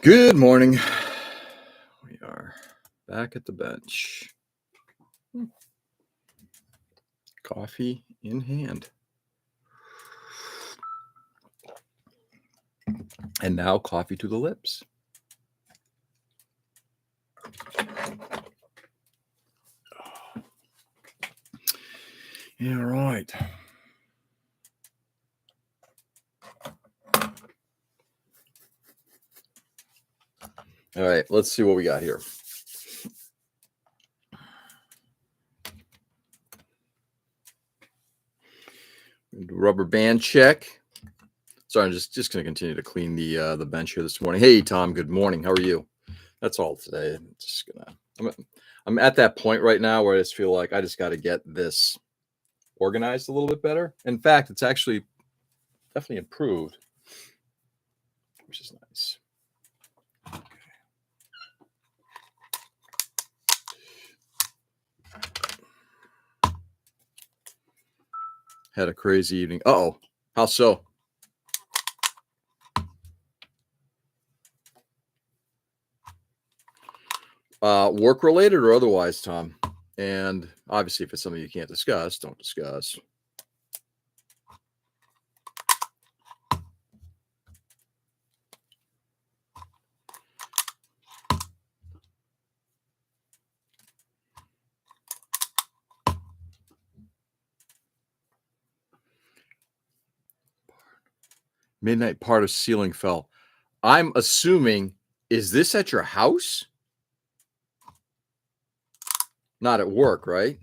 Good morning. We are back at the bench. Coffee in hand. And now coffee to the lips. Yeah, right. All right, let's see what we got here. Rubber band check. Sorry, I'm just going to continue to clean the bench here this morning. Hey, Tom. Good morning. How are you? That's all today. I'm at that point right now where I just feel like I just got to get this organized a little bit better. In fact, it's actually definitely improved, which is nice. Had a crazy evening. Uh-oh. How so? Work related or otherwise, Tom? And obviously, if it's something you can't discuss, don't discuss. Midnight part of ceiling fell. I'm assuming, is this at your house? Not at work, right?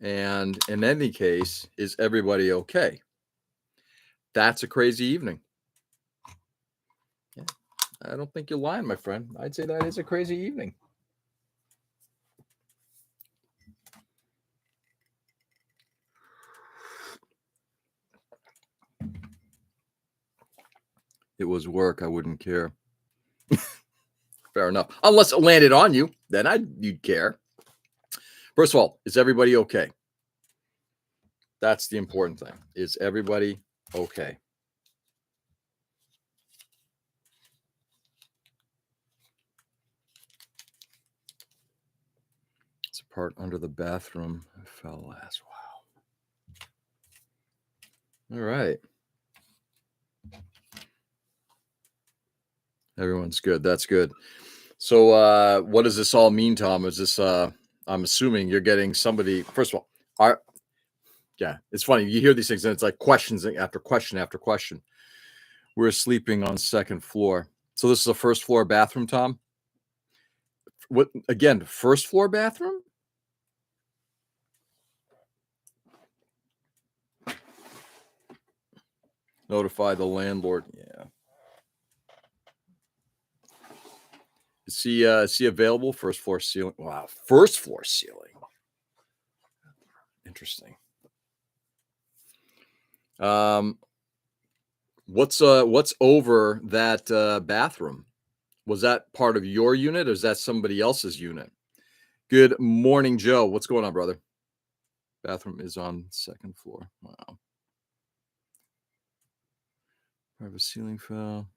And in any case, is everybody okay? That's a crazy evening. Yeah, I don't think you're lying, my friend. I'd say that is a crazy evening. It was work. I wouldn't care. Fair enough. Unless it landed on you, then you'd care. First of all, is everybody okay? That's the important thing. Is everybody okay? It's a part under the bathroom. I fell last. Wow. All right. Everyone's good. That's good. So what does this all mean, Tom? Is this I'm assuming you're getting somebody, first of all, yeah, it's funny. You hear these things and it's like questions after question after question. We're sleeping on second floor. So this is a first floor bathroom, Tom? What again, first floor bathroom? Notify the landlord. Yeah. Is he available? First floor ceiling. Wow, first floor ceiling. Interesting. What's over that bathroom? Was that part of your unit or is that somebody else's unit? Good morning, Joe. What's going on, brother? Bathroom is on second floor. Wow. Private ceiling fell.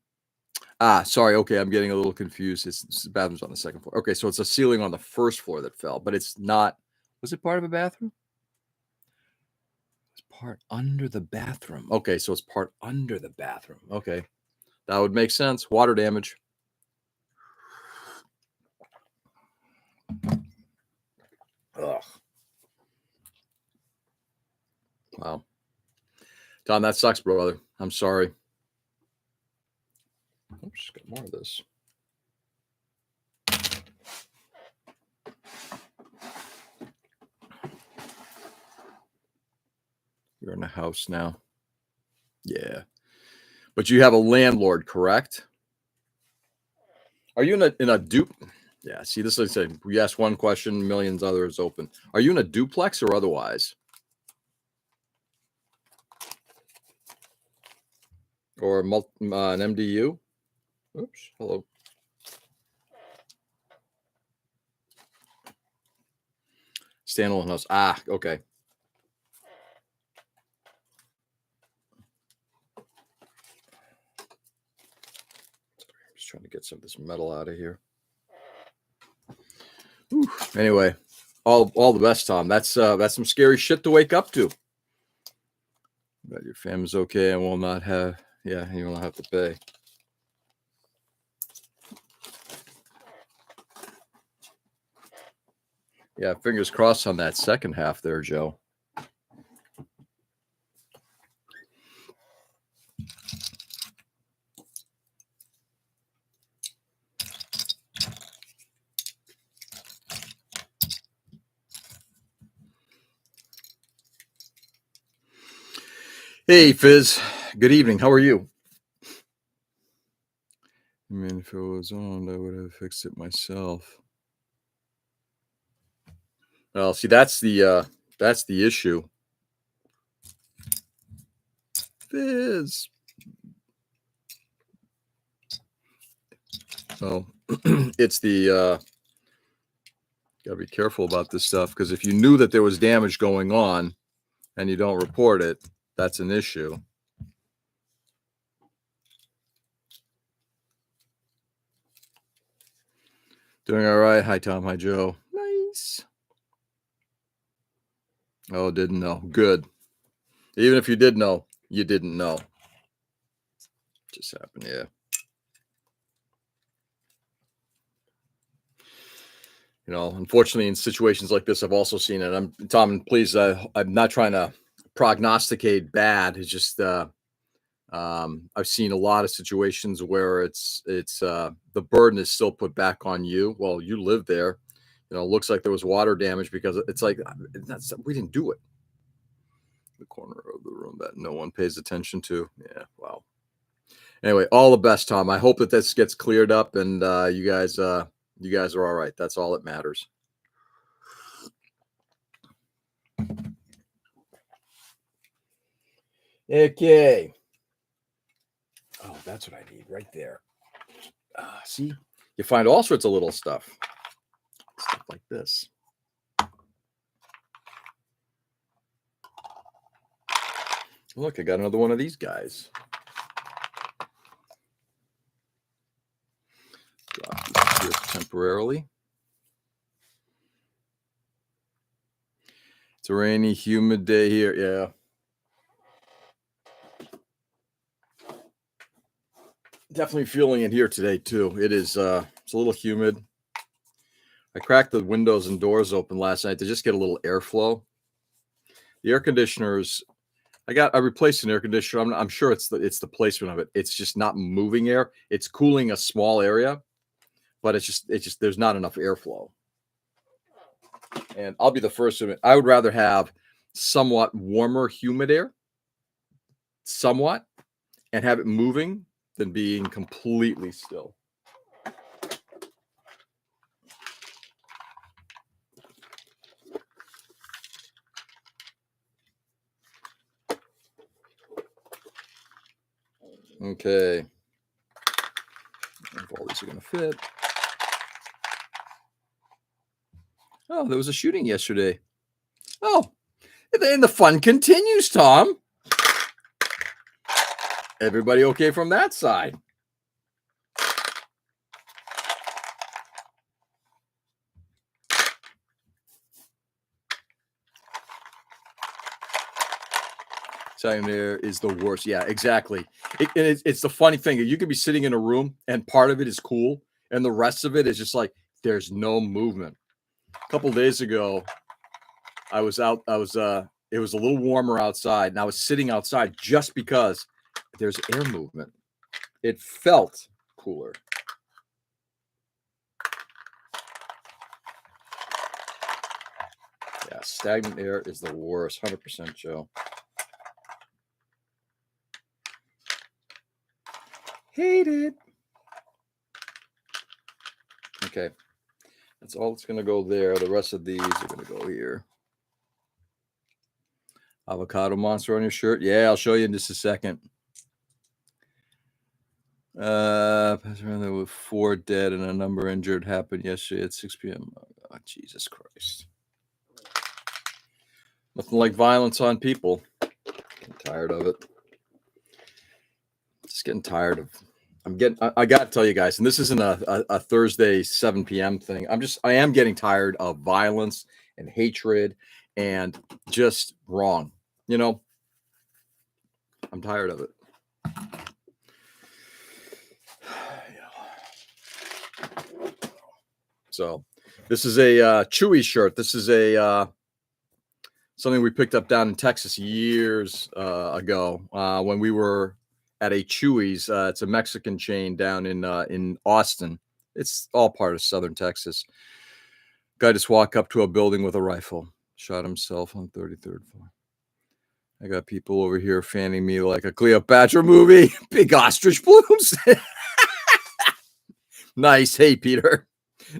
Sorry. Okay, I'm getting a little confused. It's the bathroom's on the second floor. Okay, so it's a ceiling on the first floor that fell, but it's not. Was it part of a bathroom? It's part under the bathroom. Okay, so it's part under the bathroom. Okay, that would make sense. Water damage. Ugh. Wow. Tom, that sucks, brother. I'm sorry. Oops, got more of this. You're in a house now. Yeah. But you have a landlord, correct? Are you in a dupe? Yeah, see, this is a we asked one question, millions others open. Are you in a duplex or otherwise? Or an MDU? Oops, hello. Standalone house. Okay. some of this metal out of here. Whew. Anyway, all the best, Tom. That's some scary shit to wake up to. But your family's okay and will not have, yeah, you won't have to pay. Yeah, fingers crossed on that second half there, Joe. Hey, Fizz. Good evening. How are you? I mean, if it was on, I would have fixed it myself. Well, see, that's the issue. Fizz. Well, it's the gotta be careful about this stuff, because if you knew that there was damage going on and you don't report it, that's an issue. Doing all right. Hi, Tom. Hi, Joe. Nice. Oh, didn't know. Good. Even if you did know, you didn't know. Just happened, yeah. You know, unfortunately, in situations like this, I've also seen it. Tom, and please, I'm not trying to prognosticate bad. It's just I've seen a lot of situations where it's the burden is still put back on you. Well, you live there. You know, it looks like there was water damage because it's like we didn't do it. The corner of the room that no one pays attention to. Yeah, wow. Anyway, all the best, Tom. I hope that this gets cleared up and you guys are all right. That's all that matters. Okay. Oh, that's what I need right there. See, you find all sorts of little stuff like this. Look, I got another one of these guys. Drop this here temporarily. It's a rainy, humid day here. Yeah. Definitely feeling it here today too. It is it's a little humid. I cracked the windows and doors open last night to just get a little airflow. The air conditioners, I replaced an air conditioner. I'm sure it's the placement of it. It's just not moving air. It's cooling a small area, but it's just there's not enough airflow. And I'll be the first to admit, I would rather have somewhat warmer, humid air, somewhat, and have it moving than being completely still. Okay. If all these are going to fit. Oh, there was a shooting yesterday. Oh, and the fun continues, Tom. Everybody okay from that side? Sitting there is the worst. Yeah, exactly. It's the funny thing. You could be sitting in a room and part of it is cool and the rest of it is just like there's no movement. A couple days ago, it was a little warmer outside and I was sitting outside just because there's air movement. It felt cooler. Yeah, stagnant air is the worst. 100%, Joe. Hate it. Okay. That's all that's going to go there. The rest of these are going to go here. Avocado monster on your shirt. Yeah, I'll show you in just a second. With 4 dead and a number injured happened yesterday at 6 p.m. Oh, Jesus Christ. Nothing like violence on people. Getting tired of it. Just getting tired of I got to tell you guys, and this isn't a Thursday 7 p.m. thing. I am getting tired of violence and hatred and just wrong. You know, I'm tired of it. So this is a Chewy shirt. This is a something we picked up down in Texas years ago when we were at a Chewy's. It's a Mexican chain down in Austin. It's all part of Southern Texas. Guy just walked up to a building with a rifle, shot himself on 33rd floor. I got people over here fanning me like a Cleopatra movie. Big ostrich blooms. Nice. Hey, Peter.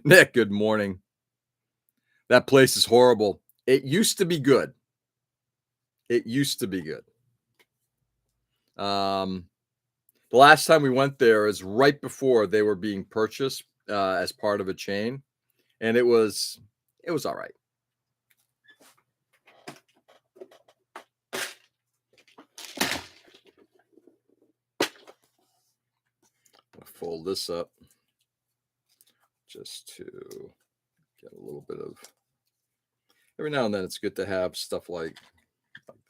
Nick, good morning. That place is horrible. It used to be good. It used to be good. The last time we went there is right before they were being purchased as part of a chain, and it was all right. I'll fold this up just to get a little bit of. Every now and then, it's good to have stuff like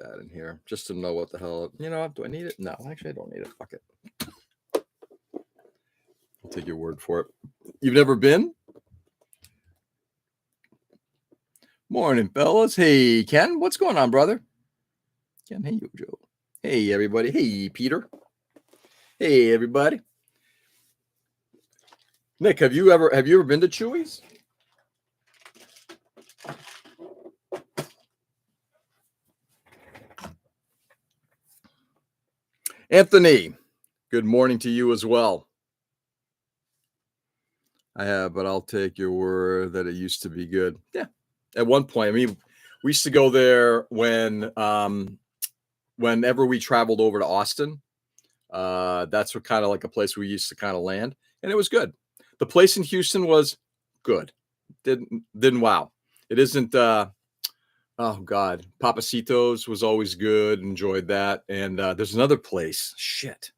that in here, just to know what the hell. You know, do I need it? No, actually, I don't need it. Fuck it. I'll take your word for it. You've never been? Morning, fellas. Hey, Ken. What's going on, brother? Ken, hey, Joe. Hey, everybody. Hey, Peter. Hey, everybody. Nick, have you ever been to Chewy's? Anthony, good morning to you as well. I have, but I'll take your word that it used to be good. Yeah. At one point, I mean, we used to go there when whenever we traveled over to Austin. That's what kind of like a place we used to kind of land, and it was good. The place in Houston was good. Didn't wow. It isn't oh God, Papacitos was always good. Enjoyed that. And there's another place. Shit.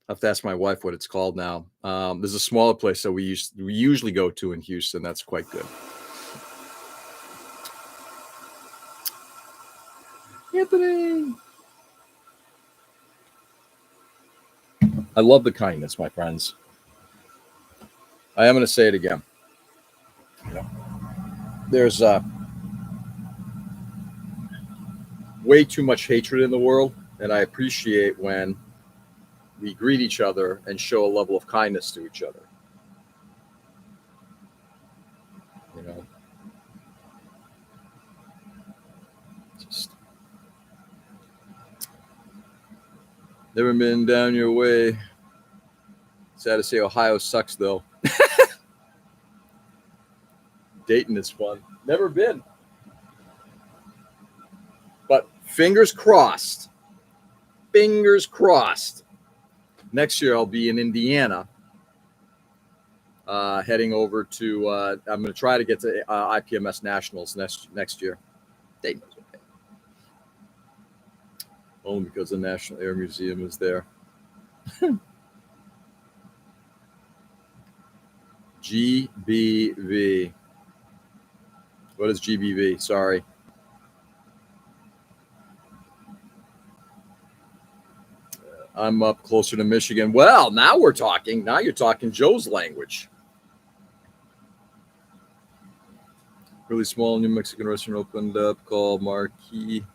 I have to ask my wife what it's called now. There's a smaller place that we usually go to in Houston. That's quite good. Anthony. I love the kindness, my friends. I am going to say it again. There's way too much hatred in the world, and I appreciate when we greet each other and show a level of kindness to each other. You know, just never been down your way. Sad to say Ohio sucks, though. Dayton is fun. Never been. But fingers crossed. Fingers crossed. Next year I'll be in Indiana. Heading over to, I'm going to try to get to IPMS Nationals next year. Dayton is okay. Only because the National Air Museum is there. GBV. What is GBV? Sorry. I'm up closer to Michigan. Well, now we're talking. Now you're talking Joe's language. Really small New Mexican restaurant opened up called Marquee.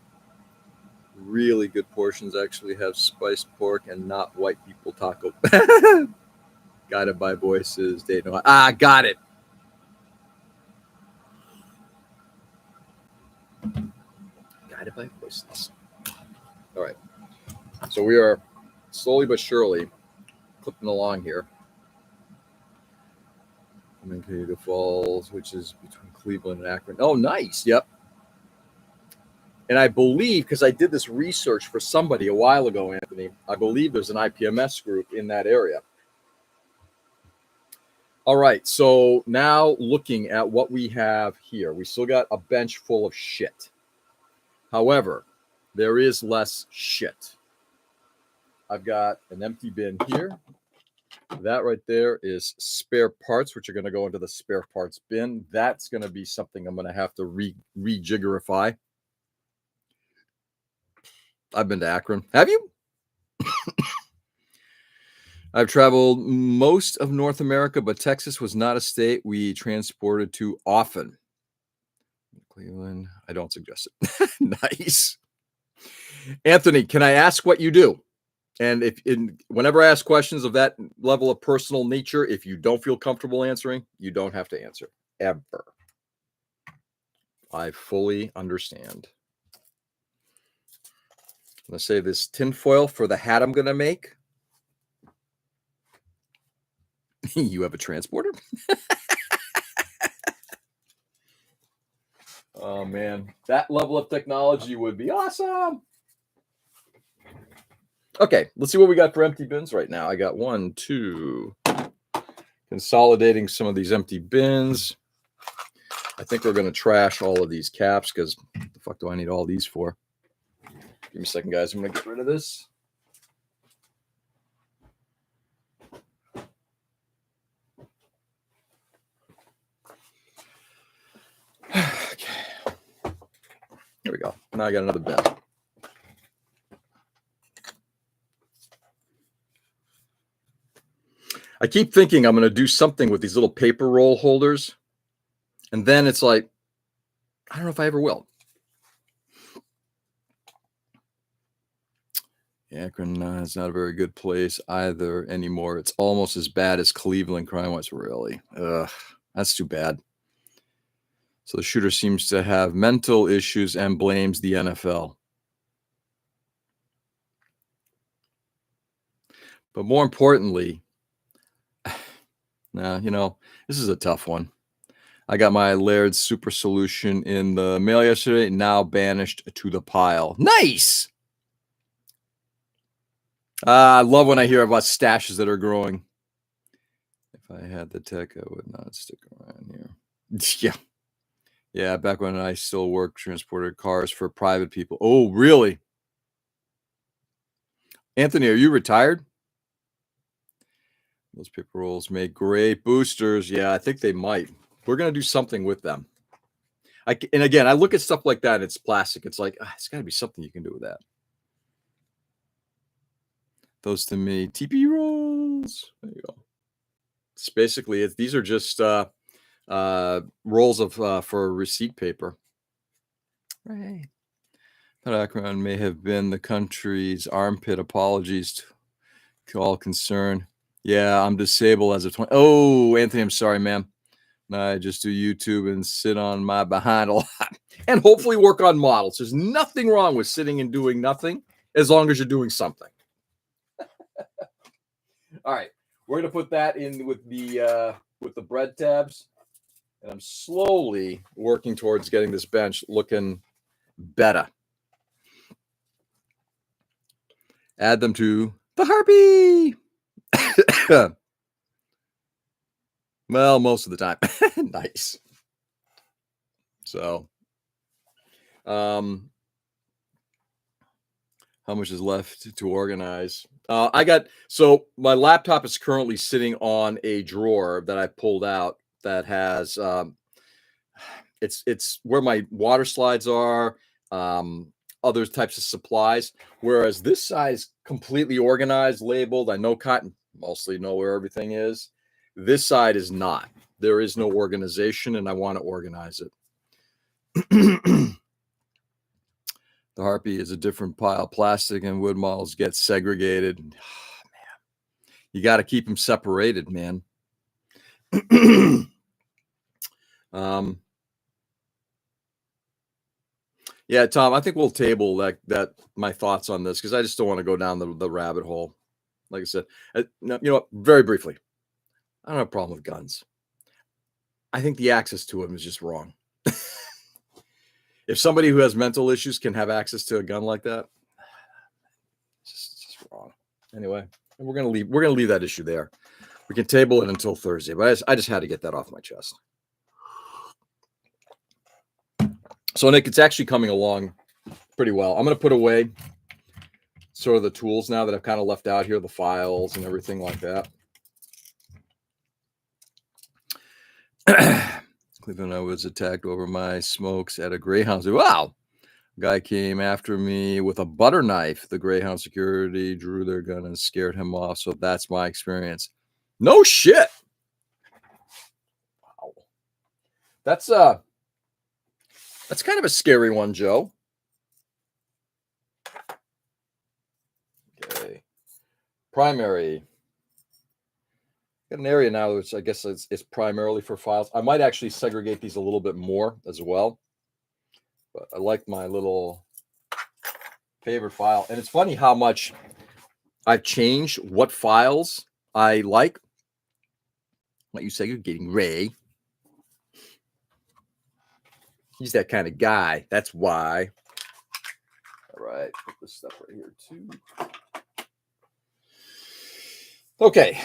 Really good portions. Actually have spiced pork and not white people taco. Guided by voices. Dayton. Got it. Guided by voices. All right. So we are slowly but surely clipping along here. I'm in Cayuga Falls, which is between Cleveland and Akron. Oh, nice. Yep. And I believe, because I did this research for somebody a while ago, Anthony, I believe there's an IPMS group in that area. All right. So now looking at what we have here, we still got a bench full of shit. However, there is less shit. I've got an empty bin here. That right there is spare parts, which are going to go into the spare parts bin. That's going to be something I'm going to have to rejiggerify. I've been to Akron. Have you? I've traveled most of North America, but Texas was not a state we transported to often. Cleveland, I don't suggest it. Nice. Anthony, can I ask what you do? And whenever I ask questions of that level of personal nature, if you don't feel comfortable answering, you don't have to answer ever. I fully understand. I'm going to save this tinfoil for the hat I'm going to make. You have a transporter? Oh, man. That level of technology would be awesome. Okay, let's see what we got for empty bins right now. I got 1, 2. Consolidating some of these empty bins. I think we're going to trash all of these caps because what the fuck do I need all these for? Give me a second, guys. I'm going to get rid of this. Okay. Here we go. Now I got another bin. I keep thinking I'm going to do something with these little paper roll holders. And then it's like, I don't know if I ever will. Akron is not a very good place either anymore. It's almost as bad as Cleveland crime-wise. Really? Ugh, that's too bad. So the shooter seems to have mental issues and blames the NFL. But more importantly, now, this is a tough one. I got my Laird Super Solution in the mail yesterday, now banished to the pile. Nice! I love when I hear about stashes that are growing. If I had the tech, I would not stick around here. Yeah. Yeah, back when I still worked, transported cars for private people. Oh, really? Anthony, are you retired? Those paper rolls make great boosters. Yeah, I think they might. We're going to do something with them. And again, I look at stuff like that. It's plastic. It's like, it's got to be something you can do with that. Those to me, TP rolls. There you go. It's basically, these are just rolls of for receipt paper. Right. That Akron may have been the country's armpit. Apologies to all concerned. Yeah, I'm disabled as of 20. Oh, Anthony, I'm sorry, ma'am. I just do YouTube and sit on my behind a lot and hopefully work on models. There's nothing wrong with sitting and doing nothing as long as you're doing something. All right, we're gonna put that in with the bread tabs, and I'm slowly working towards getting this bench looking better. Add them to the Harpy. Well, most of the time. Nice. So, how much is left to organize? So my laptop is currently sitting on a drawer that I pulled out that has, it's where my water slides are, other types of supplies. Whereas this side is completely organized, labeled. I know Cotton mostly know where everything is. This side is not. There is no organization, and I want to organize it. The Harpy is a different pile. Plastic and wood models get segregated. Oh, man. You got to keep them separated, man. Yeah, Tom, I think we'll table that my thoughts on this because I just don't want to go down the rabbit hole. Like I said, very briefly, I don't have a problem with guns. I think the access to them is just wrong. If somebody who has mental issues can have access to a gun like that, it's just wrong. Anyway, we're gonna leave that issue there. We can table it until Thursday, but I just had to get that off my chest. So, Nick, it's actually coming along pretty well. I'm going to put away sort of the tools now that I've kind of left out here, the files and everything like that. Cleveland, I was attacked over my smokes at a Greyhound. Wow. Guy came after me with a butter knife. The Greyhound security drew their gun and scared him off. So that's my experience. No shit. Wow. That's kind of a scary one, Joe. Okay. Primary. Got an area now which I guess is primarily for files. I might actually segregate these a little bit more as well. But I like my little favorite file. And it's funny how much I've changed what files I like. What you say, you're getting Ray. He's that kind of guy. That's why. All right. Put this stuff right here too. Okay.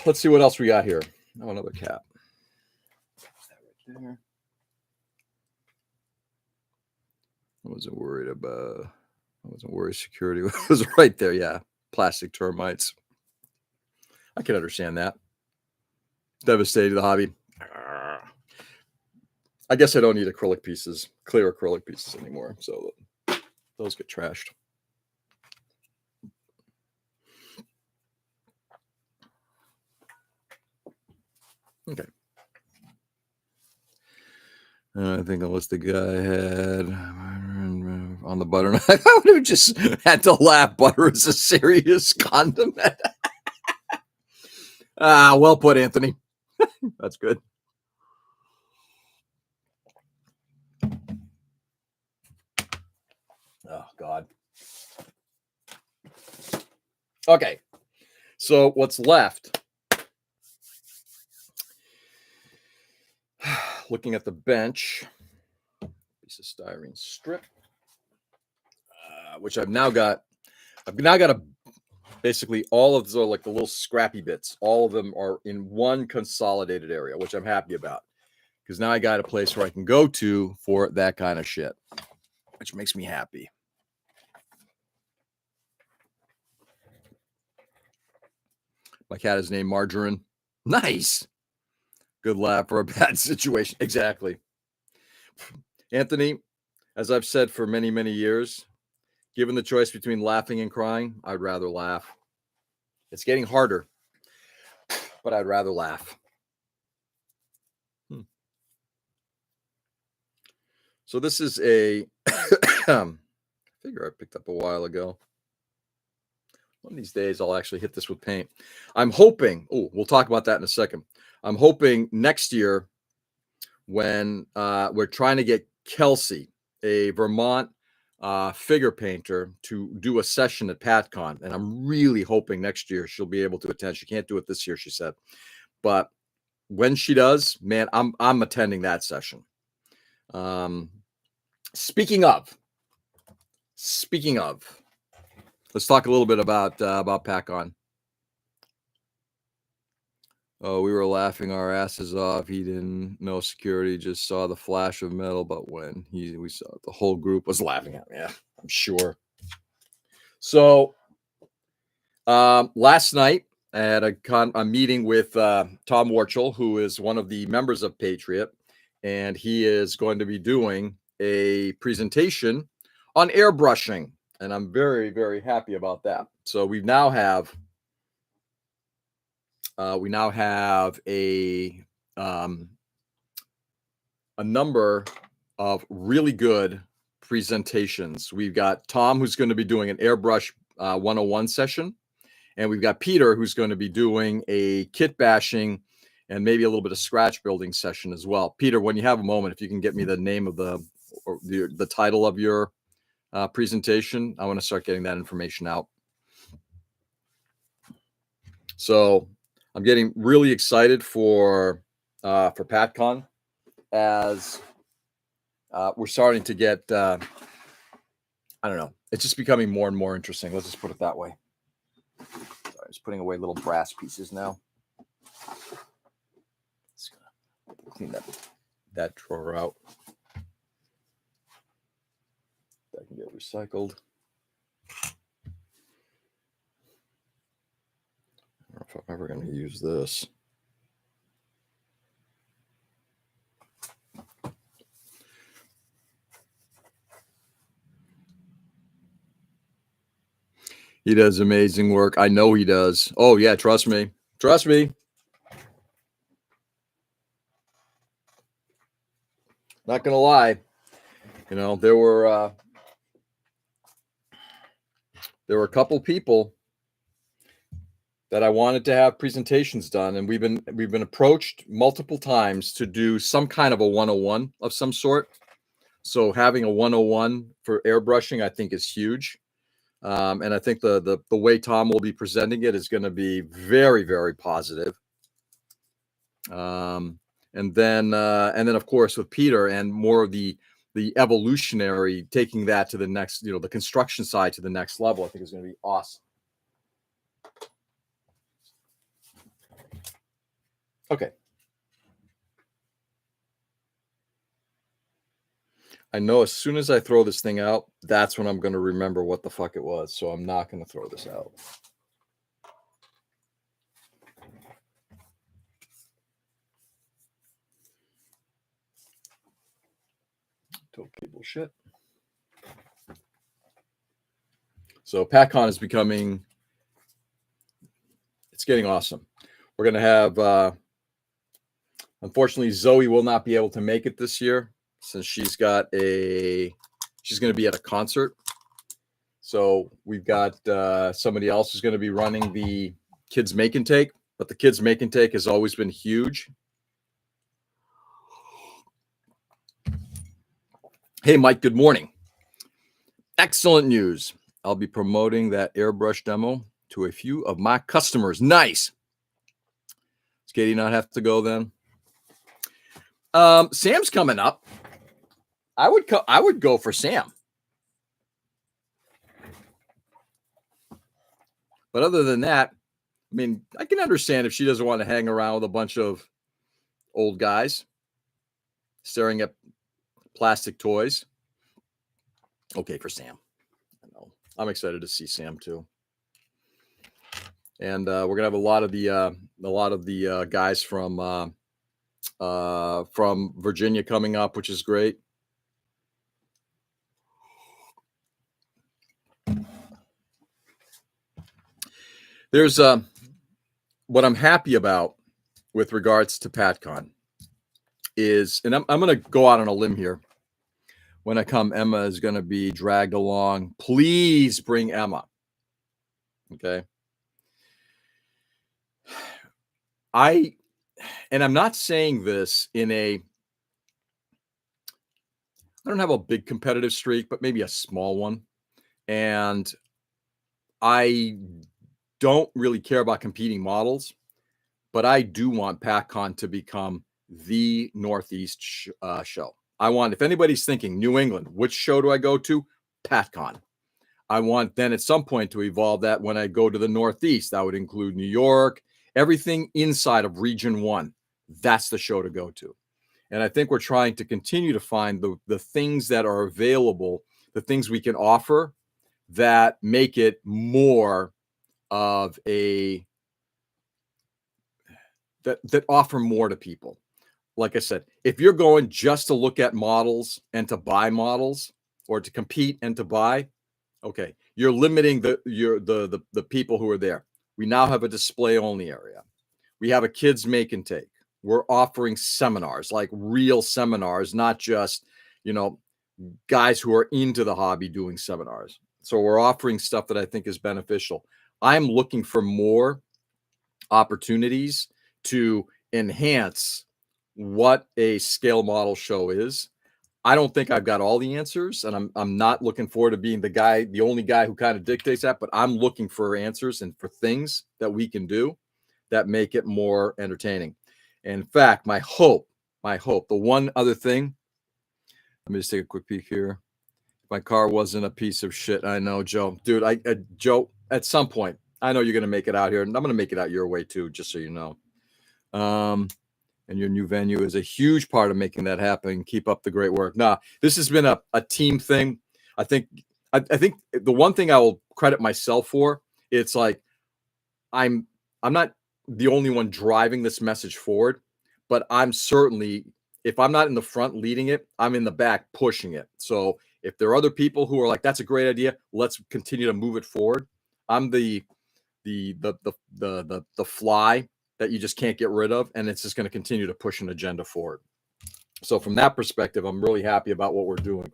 Let's see what else we got here. Oh, another cap. That right there. I wasn't worried about. I wasn't worried. Security was right there. Yeah. Plastic termites. I can understand that. Devastated the hobby. I guess I don't need acrylic pieces, clear acrylic pieces anymore. So those get trashed. Okay. I think unless the guy had on the butter knife, I would have just had to laugh. Butter is a serious condiment. Well put, Anthony. That's good. Oh, God. Okay. So what's left? Looking at the bench, piece of styrene strip, which I've now got basically all of the like the little scrappy bits. All of them are in one consolidated area, which I'm happy about because now I got a place where I can go to for that kind of shit, which makes me happy. My cat is named Margarine. Nice. Good laugh for a bad situation. Exactly. Anthony, as I've said for many, many years, given the choice between laughing and crying, I'd rather laugh. It's getting harder, but I'd rather laugh. So this is a figure I picked up a while ago. One of these days, I'll actually hit this with paint. I'm hoping, we'll talk about that in a second. I'm hoping next year when we're trying to get Kelsey, a Vermont figure painter, to do a session at PatCon. And I'm really hoping next year she'll be able to attend. She can't do it this year, she said. But when she does, man, I'm attending that session. Speaking of, let's talk a little bit about PatCon. Oh, we were laughing our asses off. He didn't know security, just saw the flash of metal. But when we saw it, the whole group was laughing at me. Yeah, I'm sure. So last night I had a meeting with Tom Warchel, who is one of the members of Patriot, and he is going to be doing a presentation on airbrushing. And I'm very, very happy about that. So we now have a number of really good presentations. We've got Tom, who's going to be doing an airbrush 101 session, and we've got Peter, who's going to be doing a kit bashing and maybe a little bit of scratch building session as well. Peter, when you have a moment, if you can get me the name of the title of your presentation, I want to start getting that information out. So I'm getting really excited for PatCon as we're starting to get, I don't know, it's just becoming more and more interesting. Let's just put it that way. Sorry, I'm just putting away little brass pieces now. Just gonna clean that drawer out. That can get recycled. if I'm ever going to use this. He does amazing work. I know he does. Oh, yeah. Trust me. Trust me. Not going to lie. You know, there were a couple people that I wanted to have presentations done, and we've been approached multiple times to do some kind of a 101 of some sort. So having a 101 for airbrushing, I think, is huge. And I think the way Tom will be presenting it is going to be very, very positive. And then of course with Peter and more of the evolutionary, taking that to the next, the construction side to the next level, I think is going to be awesome. Okay. I know as soon as I throw this thing out, that's when I'm going to remember what the fuck it was. So I'm not going to throw this out. Told people shit. So PatCon is it's getting awesome. We're going to have, unfortunately, Zoe will not be able to make it this year since she's going to be at a concert. So we've got somebody else who's going to be running the Kids Make and Take, but the Kids Make and Take has always been huge. Hey, Mike, good morning. Excellent news. I'll be promoting that airbrush demo to a few of my customers. Nice. Does Katie not have to go then? Sam's coming up. I would go for Sam. But other than that, I mean, I can understand if she doesn't want to hang around with a bunch of old guys staring at plastic toys. Okay, for Sam. I know. I'm excited to see Sam too. And we're gonna have a lot of the guys from Virginia coming up, which is great. There's what I'm happy about with regards to PatCon is, and I'm going to go out on a limb here. When I come, Emma is going to be dragged along. Please bring Emma. Okay. And I'm not saying this I don't have a big competitive streak, but maybe a small one. And I don't really care about competing models, but I do want PatCon to become the Northeast show. I want, if anybody's thinking New England, which show do I go to? PatCon. I want then at some point to evolve that when I go to the Northeast. That would include New York, everything inside of Region 1. That's the show to go to. And I think we're trying to continue to find the things that are available, the things we can offer that make it more of that offer more to people. Like I said, if you're going just to look at models and to buy models, or to compete and to buy, okay, you're limiting the people who are there. We now have a display only area. We have a Kids Make and Take. We're offering seminars, like real seminars, not just, guys who are into the hobby doing seminars. So we're offering stuff that I think is beneficial. I'm looking for more opportunities to enhance what a scale model show is. I don't think I've got all the answers, and I'm not looking forward to being the only guy who kind of dictates that, but I'm looking for answers and for things that we can do that make it more entertaining. And in fact, my hope, the one other thing, let me just take a quick peek here. My car wasn't a piece of shit. I know, Joe. Dude, Joe, at some point, I know you're going to make it out here, and I'm going to make it out your way too, just so you know. And your new venue is a huge part of making that happen. Keep up the great work. Nah, this has been a team thing. I think the one thing I will credit myself for, it's like I'm not the only one driving this message forward, but I'm certainly, if I'm not in the front leading it, I'm in the back pushing it. So if there are other people who are like, that's a great idea, let's continue to move it forward. I'm the fly that you just can't get rid of, and it's just going to continue to push an agenda forward. So from that perspective, I'm really happy about what we're doing.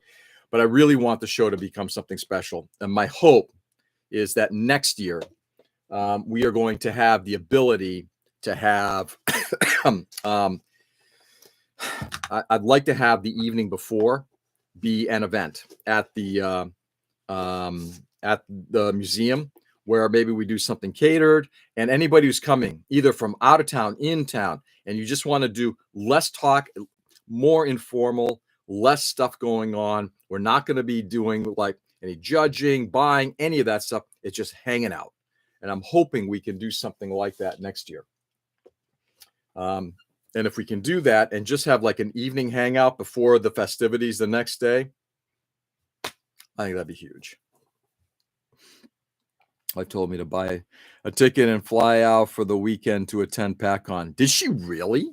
But I really want the show to become something special. And my hope is that next year we are going to have the ability to have I'd like to have the evening before be an event at the museum where maybe we do something catered, and anybody who's coming either from out of town, in town, and you just want to do less talk, more informal, less stuff going on. We're not going to be doing like any judging, buying, any of that stuff. It's just hanging out. And I'm hoping we can do something like that next year. And if we can do that and just have like an evening hangout before the festivities the next day, I think that'd be huge. Wife told me to buy a ticket and fly out for the weekend to attend PatCon. Did she really?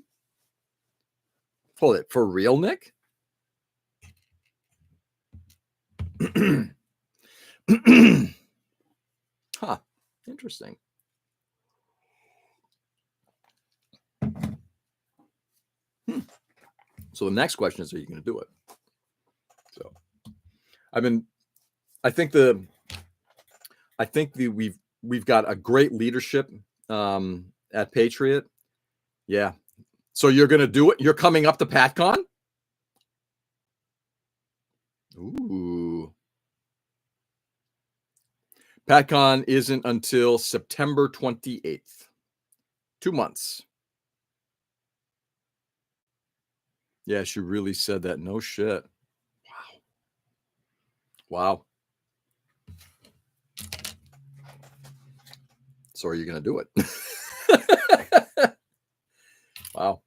Hold it, for real, Nick? Huh, interesting. So the next question is, are you going to do it? So I think we've got a great leadership at Patriot. Yeah. So you're going to do it? You're coming up to PatCon? Ooh. PatCon isn't until September 28th. 2 months. Yeah, she really said that. No shit. Wow. So are you going to do it? Wow.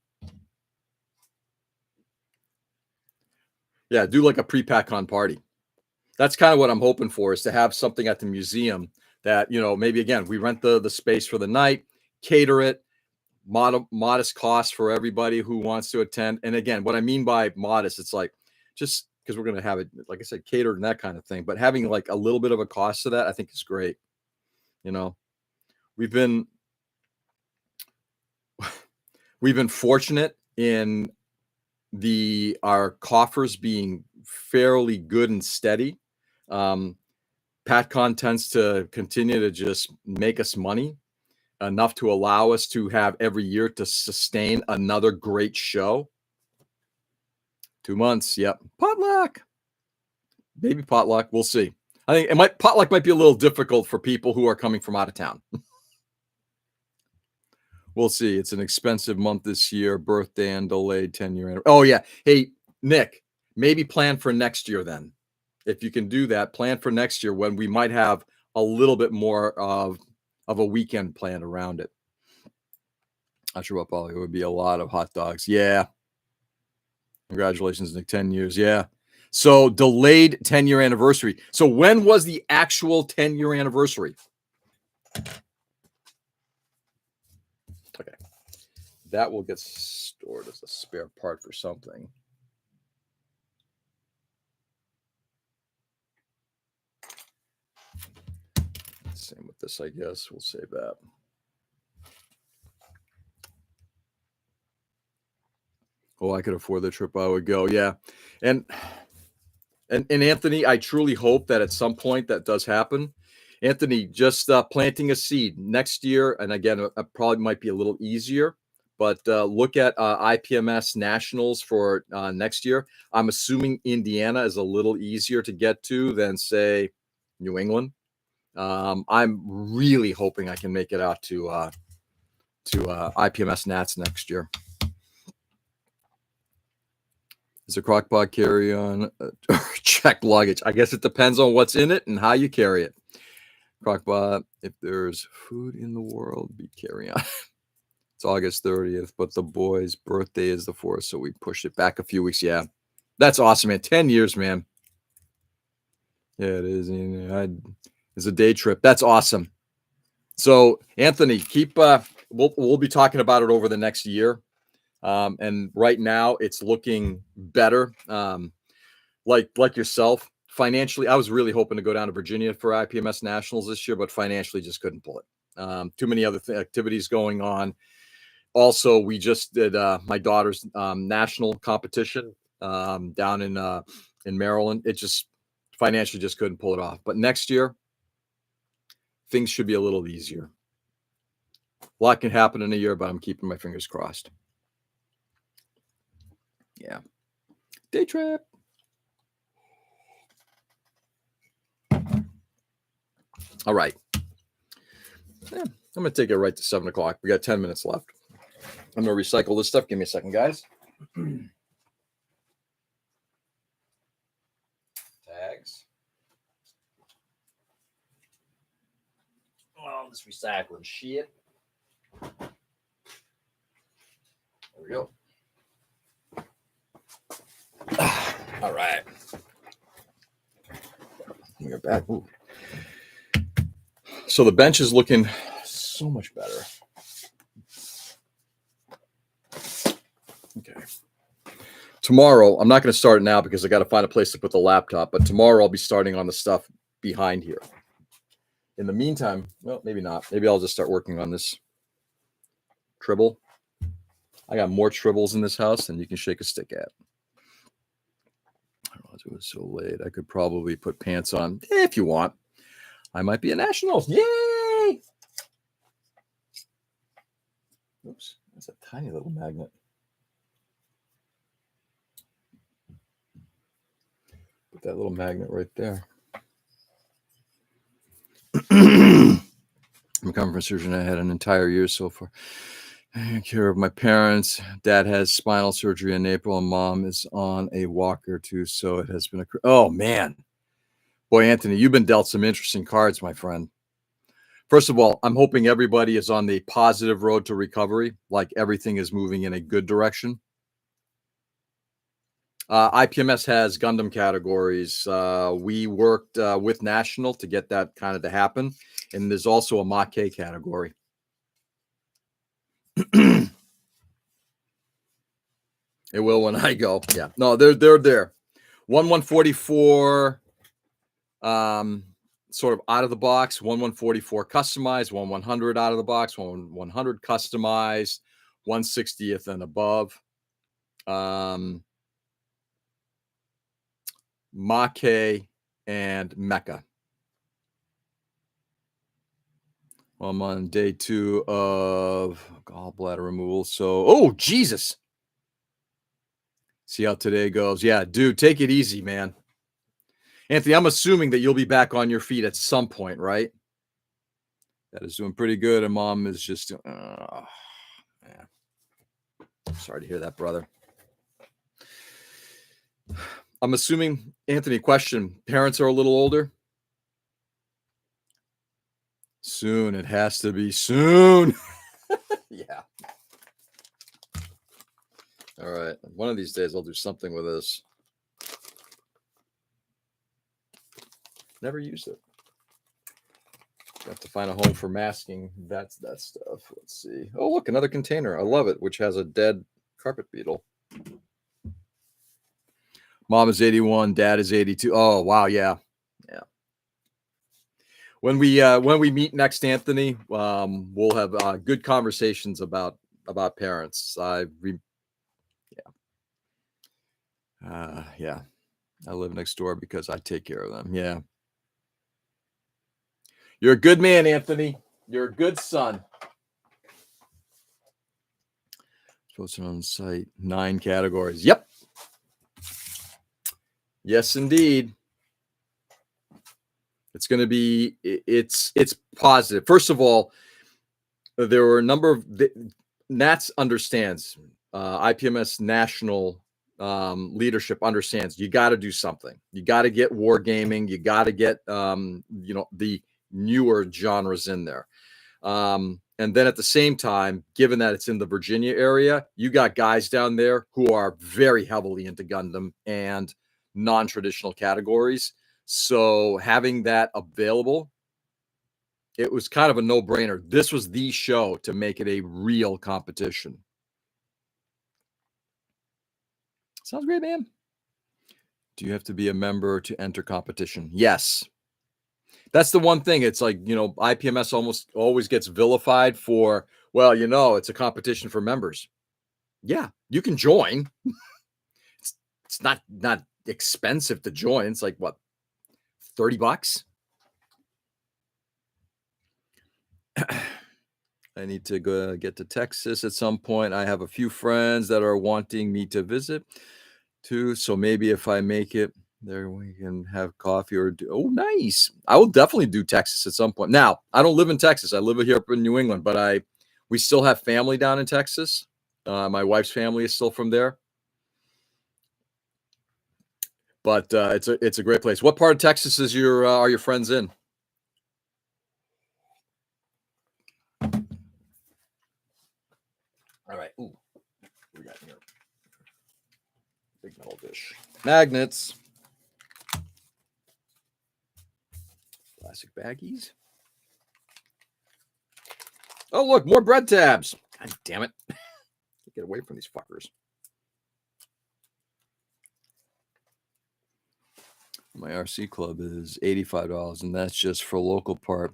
Yeah, do like a pre-PatCon party. That's kind of what I'm hoping for, is to have something at the museum that, maybe again, we rent the space for the night, cater it, modest cost for everybody who wants to attend. And again, what I mean by modest, it's like just because we're going to have it, like I said, catered and that kind of thing. But having like a little bit of a cost to that, I think is great. We've been fortunate in our coffers being fairly good and steady. PatCon tends to continue to just make us money enough to allow us to have every year to sustain another great show. 2 months. Yep. Potluck. Maybe potluck. We'll see. I think potluck might be a little difficult for people who are coming from out of town. We'll see. It's an expensive month this year. Birthday and delayed 10-year anniversary. Oh, yeah. Hey, Nick, maybe plan for next year then. If you can do that, plan for next year when we might have a little bit more of a weekend planned around it. Not sure what, Polly. It would be a lot of hot dogs. Yeah. Congratulations, Nick. 10 years. Yeah. So delayed 10-year anniversary. So when was the actual 10-year anniversary? Okay. That will get stored as a spare part for something. Same with this, I guess. We'll save that. Oh, I could afford the trip. I would go. Yeah. And Anthony, I truly hope that at some point that does happen. Anthony, just planting a seed next year. And again, it probably might be a little easier, but look at IPMS Nationals for next year. I'm assuming Indiana is a little easier to get to than, say, New England. I'm really hoping I can make it out to IPMS Nats next year. Is a crockpot carry-on checked luggage? I guess it depends on what's in it and how you carry it. Crockpot, if there's food in the world, be carry-on. It's August 30th, but the boy's birthday is the 4th, so we pushed it back a few weeks. Yeah, that's awesome, man. 10 years, man. Yeah, it is. It's a day trip. That's awesome. So, Anthony, keep we'll be talking about it over the next year. And right now it's looking better. Like yourself, financially, I was really hoping to go down to Virginia for IPMS Nationals this year, but financially just couldn't pull it. Too many other activities going on. Also, we just did my daughter's national competition down in Maryland. It just financially just couldn't pull it off. But next year, things should be a little easier. A lot can happen in a year, but I'm keeping my fingers crossed. Yeah. Day trip. All right. Yeah, I'm going to take it right to 7 o'clock. We got 10 minutes left. I'm going to recycle this stuff. Give me a second, guys. Tags. Oh, this recycling shit. There we go. All right. We're back. Ooh. So the bench is looking so much better. Okay. Tomorrow, I'm not going to start now because I got to find a place to put the laptop, but tomorrow I'll be starting on the stuff behind here. In the meantime, well, maybe not. Maybe I'll just start working on this tribble. I got more tribbles in this house than you can shake a stick at. It was so late. I could probably put pants on if you want. I might be a Nationals. Yay! Oops, that's a tiny little magnet. Put that little magnet right there. I'm coming from surgeon. I had an entire year so far. Taking care of my parents. Dad has spinal surgery in April, and mom is on a walker too. So it has been oh man, boy, Anthony, you've been dealt some interesting cards, my friend. First of all, I'm hoping everybody is on the positive road to recovery, like everything is moving in a good direction. IPMS has Gundam categories. We worked with National to get that kind of to happen, and there's also a Maquet category. It will when I go. Yeah. No, they're there. 1/144 sort of out of the box, 1/144 customized, 1/100 out of the box, 1/100 customized, 1/60th and above. Maquet and Mecha. I'm on day 2 of gallbladder removal. So, oh, Jesus. See how today goes. Yeah, dude, take it easy, man. Anthony, I'm assuming that you'll be back on your feet at some point, right? That is doing pretty good. And mom is just, yeah. Sorry to hear that, brother. I'm assuming, Anthony, question, parents are a little older? Soon. It has to be soon. Yeah. All right. One of these days I'll do something with this. Never used it. Have to find a home for masking that stuff. Let's see. Oh, look, another container. I love it, which has a dead carpet beetle. Mom is 81, dad is 82. Oh, wow, yeah. Yeah. When we meet next, Anthony, we'll have good conversations about parents. Yeah. I live next door because I take care of them. Yeah. You're a good man, Anthony. You're a good son. Posted on the site, 9 categories. Yep. Yes, indeed. It's going to be, it's positive. First of all, there were a number of, Nats understands, IPMS national leadership understands you got to do something. You got to get wargaming. You got to get, the newer genres in there. And then at the same time, given that it's in the Virginia area, you got guys down there who are very heavily into Gundam and non-traditional categories. So having that available it was kind of a no-brainer. This was the show to make it a real competition. Sounds great, man. Do you have to be a member to enter competition? Yes. That's the one thing. It's like, IPMS almost always gets vilified for, well, it's a competition for members. Yeah, you can join. It's not expensive to join. It's like, what, $30? I need to go get to Texas at some point. I have a few friends that are wanting me to visit too. So maybe if I make it there, we can have coffee or oh, nice. I will definitely do Texas at some point. Now, I don't live in Texas. I live here up in New England, but we still have family down in Texas. My wife's family is still from there. But it's a great place. What part of Texas are your friends in? All right. Ooh, what we got here? Big metal dish. Magnets. Plastic baggies. Oh, look, more bread tabs. God damn it. Get away from these fuckers. My RC club is $85, and that's just for local part.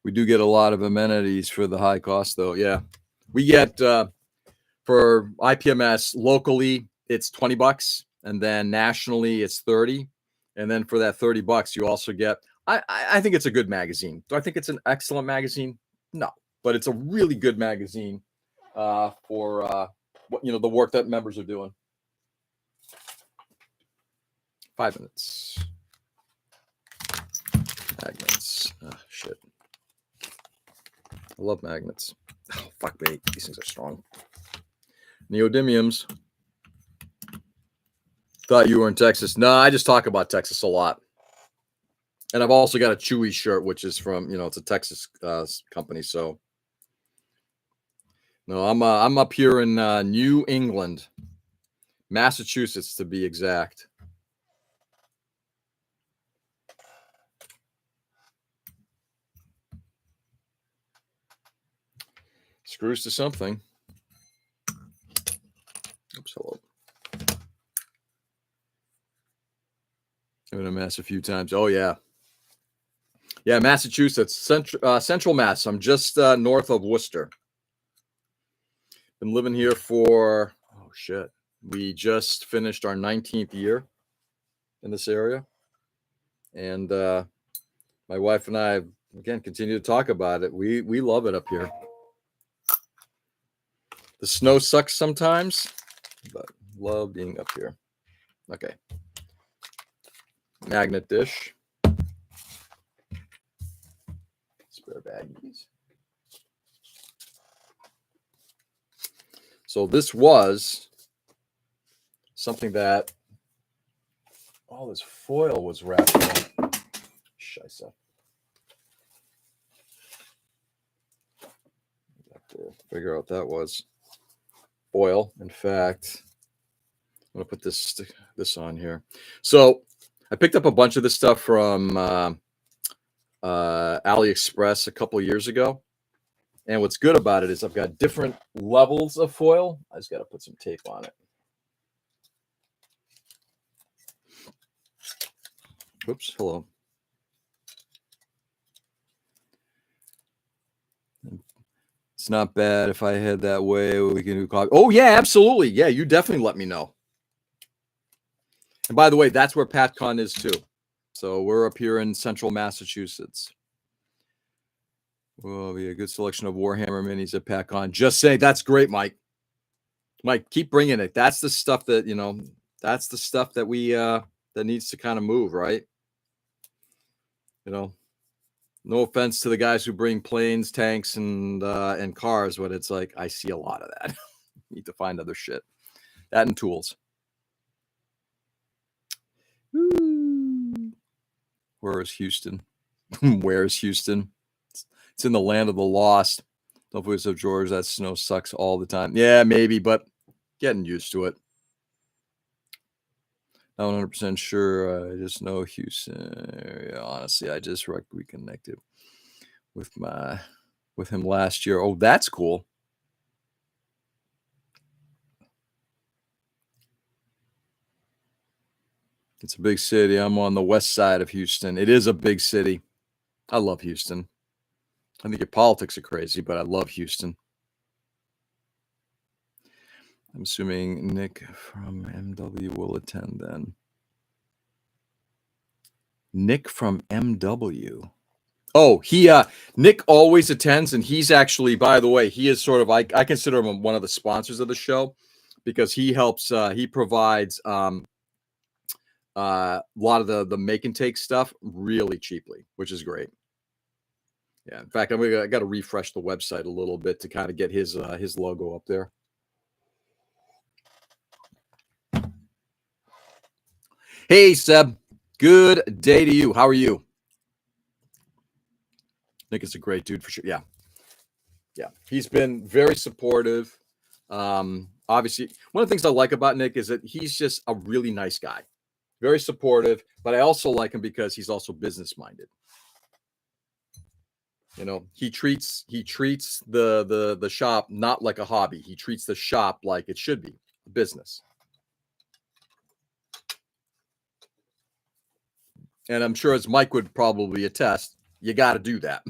We do get a lot of amenities for the high cost, though. Yeah. We get, for IPMS locally, it's $20, and then nationally, it's $30. And then for that $30, you also get, I think it's a good magazine. Do I think it's an excellent magazine? No, but it's a really good magazine for the work that members are doing. 5 minutes. Magnets. Oh, shit. I love magnets. Oh, fuck me. These things are strong. Neodymiums. Thought you were in Texas. No, I just talk about Texas a lot. And I've also got a Chewy shirt, which is from, it's a Texas company. So, no, I'm up here in New England, Massachusetts, to be exact. Screws to something. Oops, hello. I've been to Mass a few times. Oh, yeah. Yeah, Massachusetts, Central Mass. I'm just north of Worcester. Been living here for, oh, shit. We just finished our 19th year in this area. And my wife and I, again, continue to talk about it. We love it up here. The snow sucks sometimes, but love being up here. Okay. Magnet dish. Spare baggies. So this was something that all this foil was wrapped in. Scheisse. Have to figure out what that was. Foil. In fact, I'm gonna put this on here. So I picked up a bunch of this stuff from AliExpress a couple years ago. And what's good about it is I've got different levels of foil. I just got to put some tape on it. Oops, hello. It's not bad if I head that way. We can do coffee. Oh, yeah, absolutely. Yeah, you definitely let me know. And by the way, that's where PatCon is too. So we're up here in central Massachusetts. Will be a good selection of Warhammer minis at PatCon. Just saying, that's great, Mike. Mike, keep bringing it. That's the stuff that, that's the stuff that we, that needs to kind of move, right? No offense to the guys who bring planes, tanks, and cars, but it's like, I see a lot of that. Need to find other shit. That and tools. Ooh. Where is Houston? Where is Houston? It's in the land of the lost. Don't forget, so George, that snow sucks all the time. Yeah, maybe, but getting used to it. Not 100% sure. I just know Houston area. Honestly, I just reconnected. with him last year. Oh, that's cool. It's a big city. I'm on the west side of Houston. It is a big city. I love Houston. I think your politics are crazy, but I love Houston. I'm assuming Nick from MW will attend then. Nick from MW. Oh, Nick always attends, and he's actually, by the way, he is sort of, I consider him one of the sponsors of the show because he helps, he provides a lot of the make and take stuff really cheaply, which is great. Yeah, in fact, I got to refresh the website a little bit to kind of get his logo up there. Hey, Seb. Good day to you. How are you? Nick is a great dude for sure. Yeah. He's been very supportive. Obviously, one of the things I like about Nick is that he's just a really nice guy, very supportive. But I also like him because he's also business minded. You know, he treats the shop not like a hobby. He treats the shop like it should be a business. And I'm sure, as Mike would probably attest, you got to do that.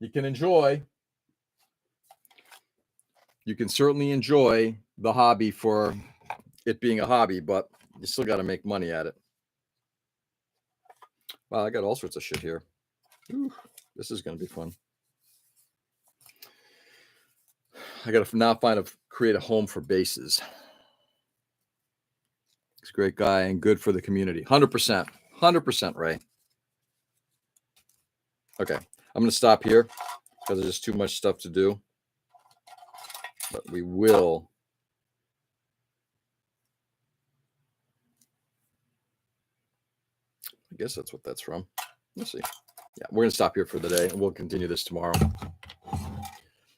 You can certainly enjoy the hobby for it being a hobby, but you still got to make money at it. Wow, I got all sorts of shit here. Ooh, this is going to be fun. I got to now create a home for bases. He's a great guy and good for the community. 100%, Ray. Okay, I'm going to stop here because there's just too much stuff to do. But we will. I guess that's what that's from. Let's see. Yeah, we're going to stop here for the day, and we'll continue this tomorrow.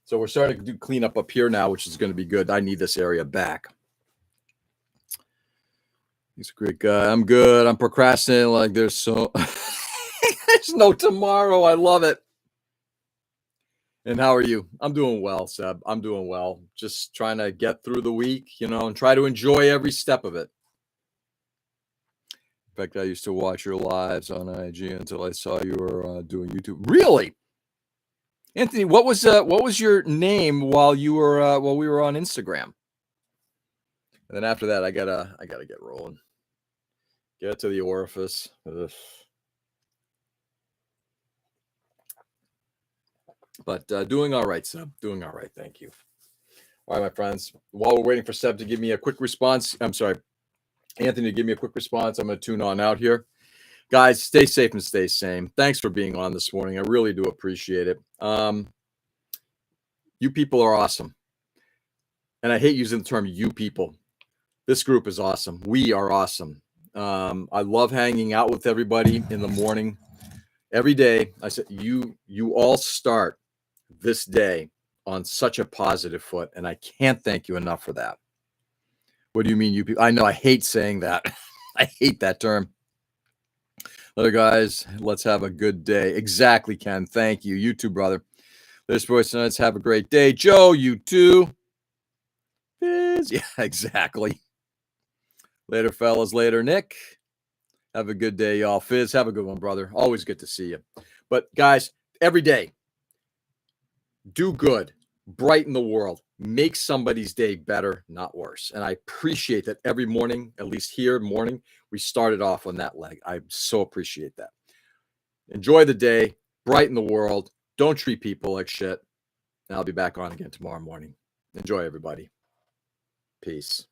So we're starting to do cleanup up here now, which is going to be good. I need this area back. He's a great guy. I'm good. I'm procrastinating like there's no tomorrow. I love it. And how are you? I'm doing well, Seb. I'm doing well. Just trying to get through the week, and try to enjoy every step of it. In fact, I used to watch your lives on IG until I saw you were doing YouTube. Really? Anthony, what was your name while we were on Instagram? And then after that, I gotta get rolling. Get to the orifice. Ugh. But doing all right, Seb. Doing all right. Thank you. All right, my friends. While we're waiting for Seb to give me a quick response, I'm sorry, Anthony to give me a quick response, I'm going to tune on out here. Guys, stay safe and stay sane. Thanks for being on this morning. I really do appreciate it. You people are awesome. And I hate using the term you people. This group is awesome. We are awesome. I love hanging out with everybody in the morning. Every day, I said, you all start this day on such a positive foot, and I can't thank you enough for that. What do you mean, you people? I know I hate saying that. I hate that term. Later, guys. Let's have a good day. Exactly, Ken. Thank you. You too, brother. This voice, let's have a great day. Joe, you too. Fizz. Yeah, exactly. Later, fellas. Later, Nick. Have a good day, y'all. Fizz, have a good one, brother. Always good to see you. But, guys, every day, do good. Brighten the world. Make somebody's day better, not worse. And I appreciate that every morning, at least here morning, we started off on that leg. I so appreciate that. Enjoy the day. Brighten the world. Don't treat people like shit. And I'll be back on again tomorrow morning. Enjoy, everybody. Peace.